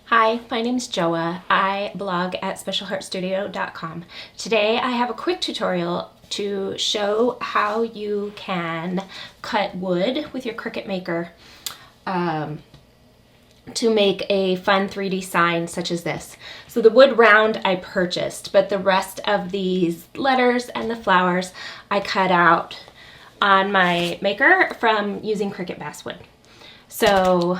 Hi, my name is Joa. I blog at specialheartstudio.com. Today I have a quick tutorial to show how you can cut wood with your Cricut Maker to make a fun 3D sign such as this. So the wood round I purchased, but the rest of these letters and the flowers I cut out on my maker from using Cricut basswood. So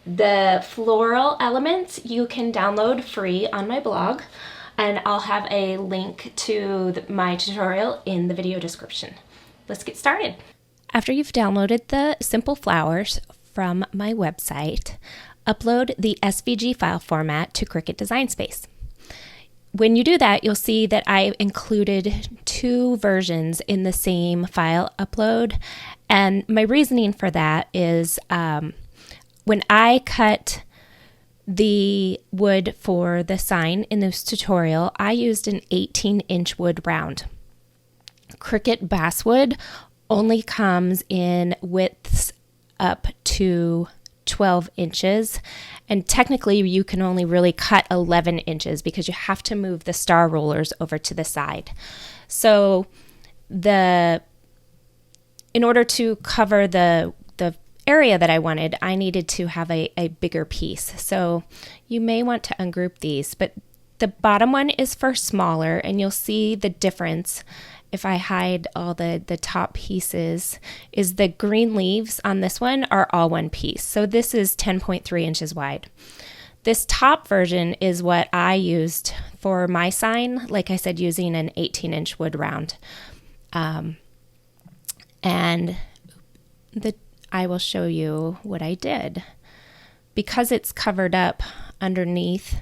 the floral elements you can download free on my blog, and I'll have a link to my tutorial in the video description. Let's get started. After you've downloaded the simple flowers from my website, upload the SVG file format to Cricut Design Space. When you do that, you'll see that I included two versions in the same file upload, and my reasoning for that is when I cut the wood for the sign in this tutorial, I used an 18-inch wood round. Cricut basswood only comes in widths up to 12 inches, and technically you can only really cut 11 inches because you have to move the star rollers over to the side. So in order to cover the area that I wanted, I needed to have a bigger piece. So you may want to ungroup these, but the bottom one is for smaller, and you'll see the difference if I hide all the top pieces is the green leaves on this one are all one piece. So this is 10.3 inches wide. This top version is what I used for my sign, like I said, using an 18-inch wood round. I will show you what I did. Because it's covered up underneath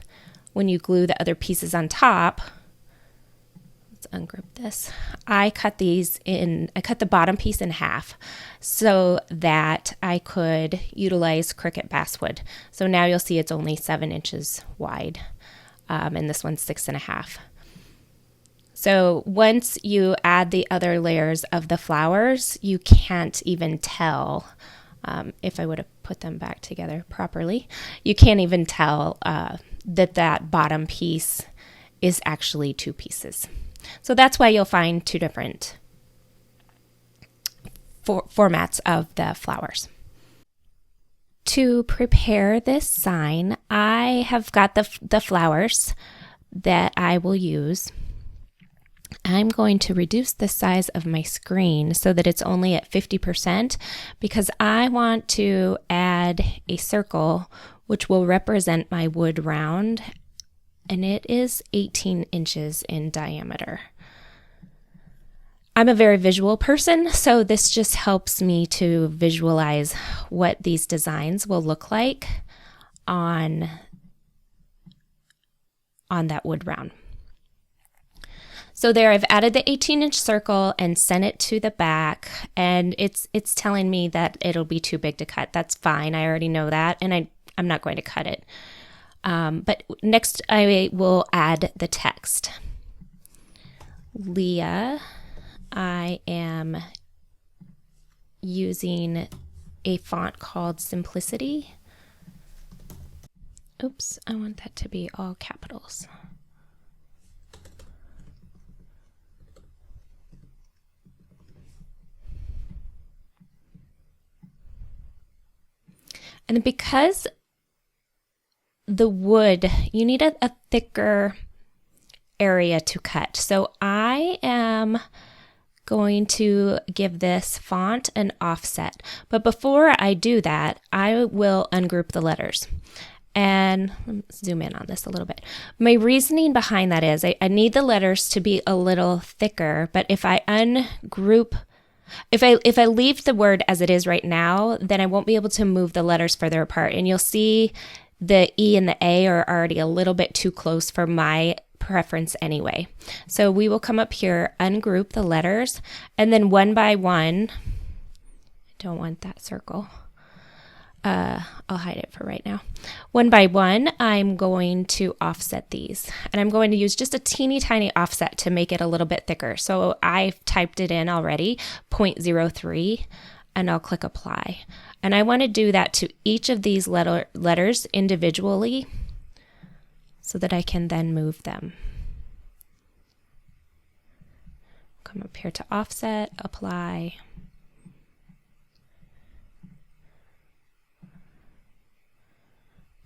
when you glue the other pieces on top, let's ungroup this. I cut the bottom piece in half so that I could utilize Cricut basswood. So now you'll see it's only 7 inches wide, and this one's 6.5. So once you add the other layers of the flowers, you can't even tell, if I would have put them back together properly, you can't even tell that bottom piece is actually two pieces. So that's why you'll find two different formats of the flowers. To prepare this sign, I have got the flowers that I will use. I'm going to reduce the size of my screen so that it's only at 50% because I want to add a circle which will represent my wood round, and it is 18 inches in diameter. I'm a very visual person, so this just helps me to visualize what these designs will look like on that wood round. So there I've added the 18-inch circle and sent it to the back, and it's telling me that it'll be too big to cut. That's fine. I already know that, and I'm not going to cut it. But next I will add the text. Leah, I am using a font called Simplicity. Oops, I want that to be all capitals. And because the wood, you need a thicker area to cut. So I am going to give this font an offset. But before I do that, I will ungroup the letters. And let's zoom in on this a little bit. My reasoning behind that is I need the letters to be a little thicker, but if I ungroup If I leave the word as it is right now, then I won't be able to move the letters further apart. And you'll see the E and the A are already a little bit too close for my preference anyway. So we will come up here, ungroup the letters, and then one by one, I don't want that circle. I'll hide it for right now. One by one, I'm going to offset these, and I'm going to use just a teeny tiny offset to make it a little bit thicker. So I've typed it in already, 0.03. and I'll click apply. And I want to do that to each of these letters individually so that I can then move them. Come up here to offset, apply.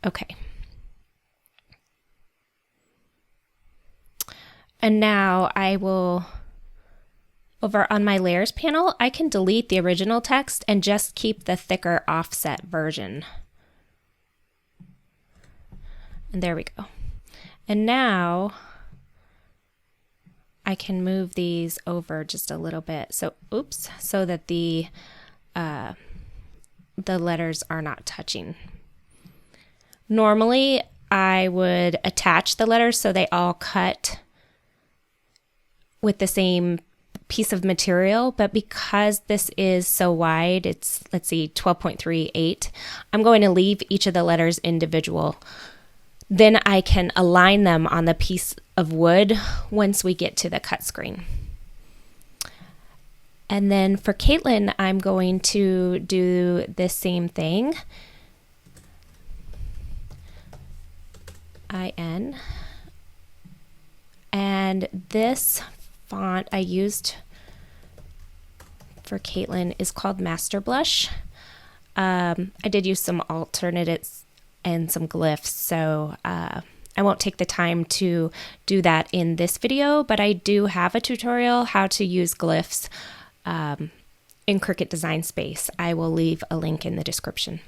Okay. And now I will, over on my layers panel, I can delete the original text and just keep the thicker offset version. And there we go. And now I can move these over just a little bit. So, oops, so that the letters are not touching. Normally, I would attach the letters so they all cut with the same piece of material, but because this is so wide, it's, let's see, 12.38, I'm going to leave each of the letters individual. Then I can align them on the piece of wood once we get to the cut screen. And then for Caitlin, I'm going to do the same thing. IN. And this font I used for Caitlin is called Master Blush. I did use some alternatives and some glyphs, so I won't take the time to do that in this video, but I do have a tutorial how to use glyphs in Cricut Design Space. I will leave a link in the description.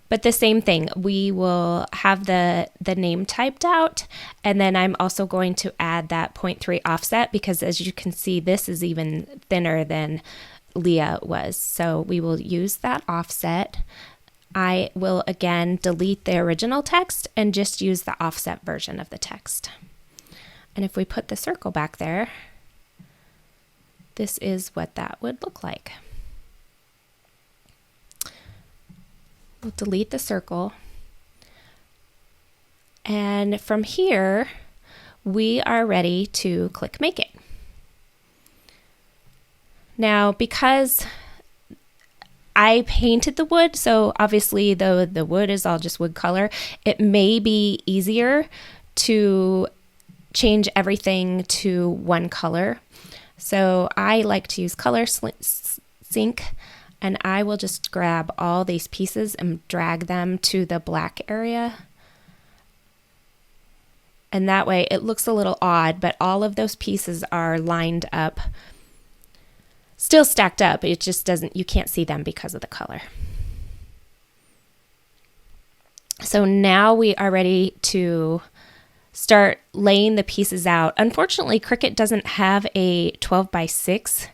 But the same thing, we will have the name typed out, and then I'm also going to add that 0.3 offset because as you can see, this is even thinner than Leah was. So we will use that offset. I will again delete the original text and just use the offset version of the text. And if we put the circle back there, this is what that would look like. We'll delete the circle. And from here, we are ready to click Make It. Now, because I painted the wood, so obviously the wood is all just wood color, it may be easier to change everything to one color. So I like to use Color Sync, and I will just grab all these pieces and drag them to the black area. And that way it looks a little odd, but all of those pieces are lined up, still stacked up. It just doesn't, you can't see them because of the color. So now we are ready to start laying the pieces out. Unfortunately, Cricut doesn't have a 12x6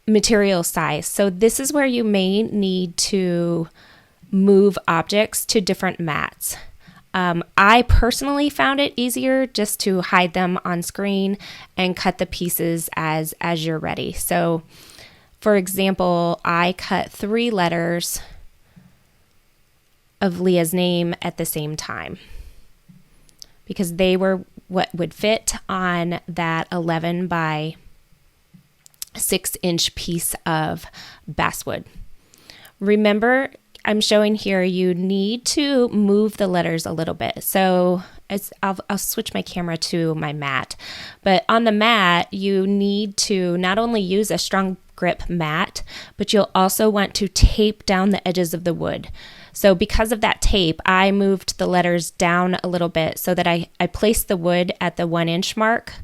material size. So this is where you may need to move objects to different mats. I personally found it easier just to hide them on screen and cut the pieces as you're ready. So for example, I cut 3 letters of Leah's name at the same time because they were what would fit on that 11 by 6-inch piece of basswood. Remember, I'm showing here you need to move the letters a little bit. So I'll switch my camera to my mat, but on the mat you need to not only use a strong grip mat, but you'll also want to tape down the edges of the wood. So because of that tape, I moved the letters down a little bit so that I placed the wood at the 1-inch mark,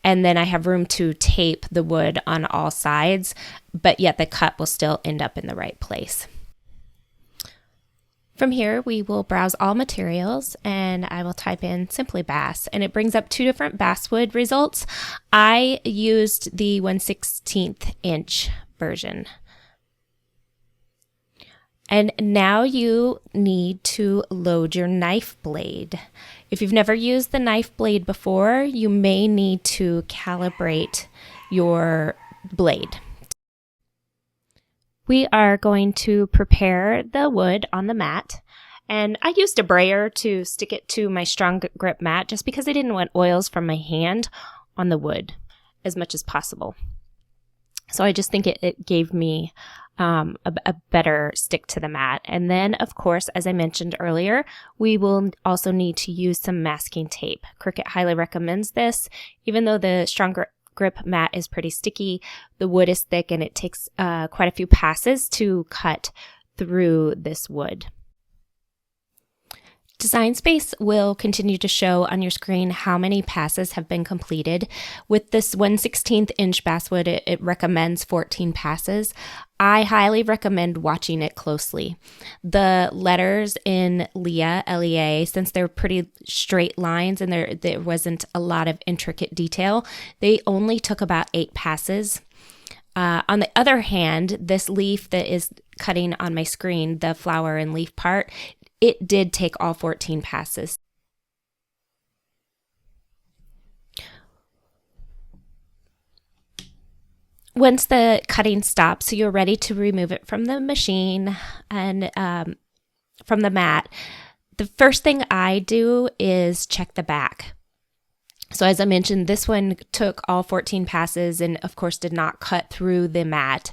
and then I have room to tape the wood on all sides, but yet the cut will still end up in the right place. From here, we will browse all materials and I will type in simply bass, and it brings up 2 different basswood results. I used the 1/16 inch version. And now you need to load your knife blade. If you've never used the knife blade before, you may need to calibrate your blade. We are going to prepare the wood on the mat, and I used a brayer to stick it to my strong grip mat just because I didn't want oils from my hand on the wood as much as possible. So I just think it gave me a better stick to the mat. And then, of course, as I mentioned earlier, we will also need to use some masking tape. Cricut highly recommends this. Even though the stronger grip mat is pretty sticky, the wood is thick and it takes quite a few passes to cut through this wood. Design Space will continue to show on your screen how many passes have been completed. With this 1/16 inch basswood, it recommends 14 passes. I highly recommend watching it closely. The letters in Leah, L-E-A, since they're pretty straight lines and there wasn't a lot of intricate detail, they only took about 8 passes. On the other hand, this leaf that is cutting on my screen, the flower and leaf part, it did take all 14 passes. Once the cutting stops, you're ready to remove it from the machine and from the mat. The first thing I do is check the back. So as I mentioned, this one took all 14 passes and of course did not cut through the mat.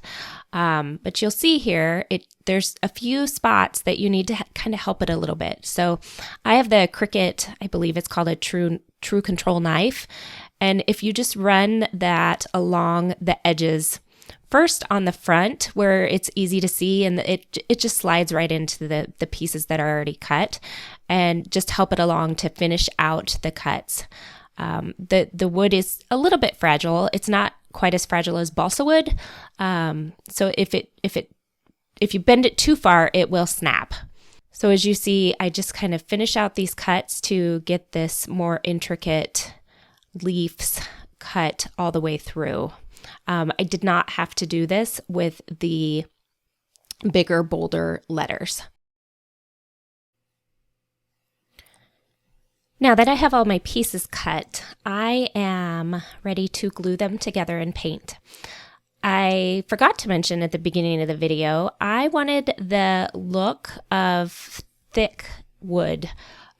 But you'll see here, there's a few spots that you need to kind of help it a little bit. So I have the Cricut, I believe it's called a True Control knife. And if you just run that along the edges, first on the front where it's easy to see and it just slides right into the pieces that are already cut, and just help it along to finish out the cuts. The wood is a little bit fragile. It's not quite as fragile as balsa wood. So if you bend it too far, it will snap. So as you see, I just kind of finish out these cuts to get this more intricate leaves cut all the way through. I did not have to do this with the bigger, bolder letters. Now that I have all my pieces cut, I am ready to glue them together and paint. I forgot to mention at the beginning of the video, I wanted the look of thick wood,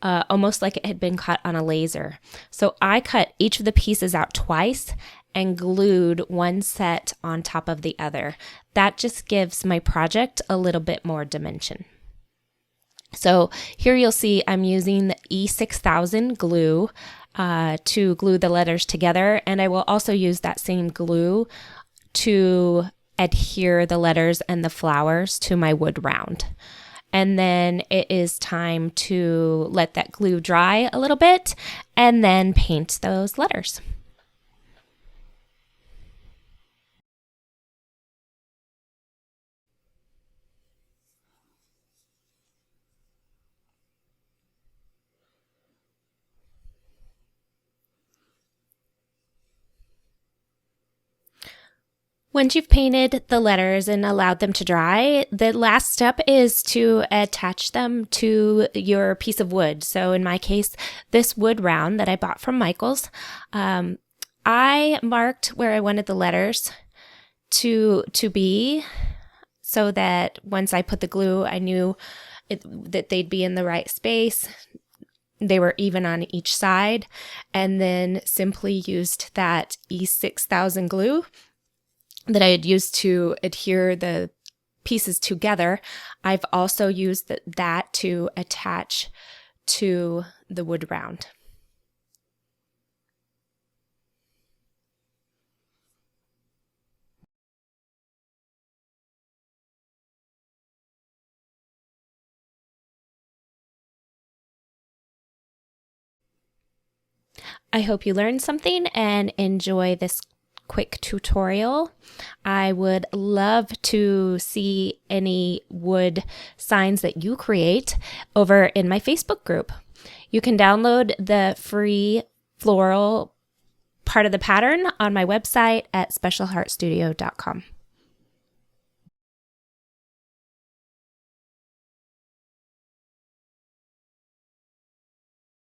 almost like it had been cut on a laser. So I cut each of the pieces out twice and glued one set on top of the other. That just gives my project a little bit more dimension. So here you'll see I'm using the E6000 glue to glue the letters together, and I will also use that same glue to adhere the letters and the flowers to my wood round. And then it is time to let that glue dry a little bit and then paint those letters. Once you've painted the letters and allowed them to dry, the last step is to attach them to your piece of wood. So in my case, this wood round that I bought from Michael's, I marked where I wanted the letters to be so that once I put the glue, I knew that they'd be in the right space. They were even on each side, and then simply used that E6000 glue that I had used to adhere the pieces together. I've also used that to attach to the wood round. I hope you learned something and enjoy this quick tutorial. I would love to see any wood signs that you create over in my Facebook group. You can download the free floral part of the pattern on my website at specialheartstudio.com.